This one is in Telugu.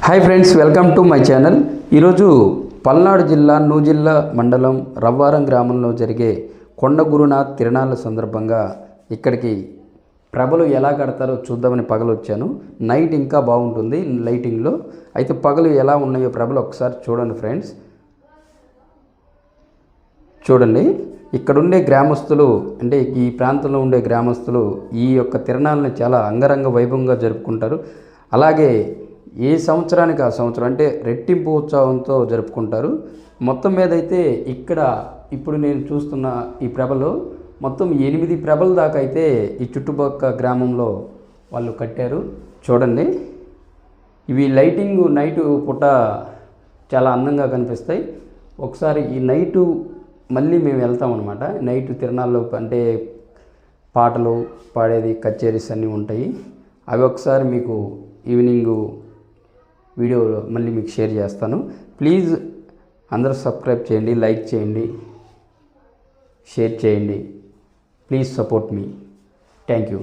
Hi friends, welcome to my channel. ఈరోజు పల్నాడు జిల్లా నూజిల్ల మండలం రవ్వారం గ్రామంలో జరిగే కొండ గురునాథ్ తిరణాల సందర్భంగా ఇక్కడికి ప్రభలు ఎలా కడతారో చూద్దామని పగలు వచ్చాను. నైట్ ఇంకా బాగుంటుంది లైటింగ్లో. అయితే పగలు ఎలా ఉన్నాయో ప్రభలు ఒకసారి చూడండి ఫ్రెండ్స్. చూడండి, ఇక్కడుండే గ్రామస్తులు, అంటే ఈ ప్రాంతంలో ఉండే గ్రామస్తులు ఈ యొక్క తిరణాలను చాలా అంగరంగ వైభవంగా జరుపుకుంటారు. అలాగే ఏ సంవత్సరానికి ఆ సంవత్సరం అంటే రెట్టింపు ఉత్సవంతో జరుపుకుంటారు. మొత్తం మీద అయితే ఇక్కడ ఇప్పుడు నేను చూస్తున్న ఈ ప్రభలో మొత్తం 8 ప్రభల దాకా అయితే ఈ చుట్టుపక్కల గ్రామంలో వాళ్ళు కట్టారు. చూడండి, ఇవి లైటింగ్ నైటు పూట చాలా అందంగా కనిపిస్తాయి. ఒకసారి ఈ నైటు మళ్ళీ మేము వెళ్తామన్నమాట. నైటు తిరణాల్లో అంటే పాటలు పాడేది, కచేరీస్ అన్నీ ఉంటాయి. అవి ఒకసారి మీకు ఈవినింగ్ వీడియో మళ్ళీ మీకు షేర్ చేస్తాను. ప్లీజ్ అందరూ సబ్స్క్రైబ్ చేయండి, లైక్ చేయండి, షేర్ చేయండి. Please support me. Thank you.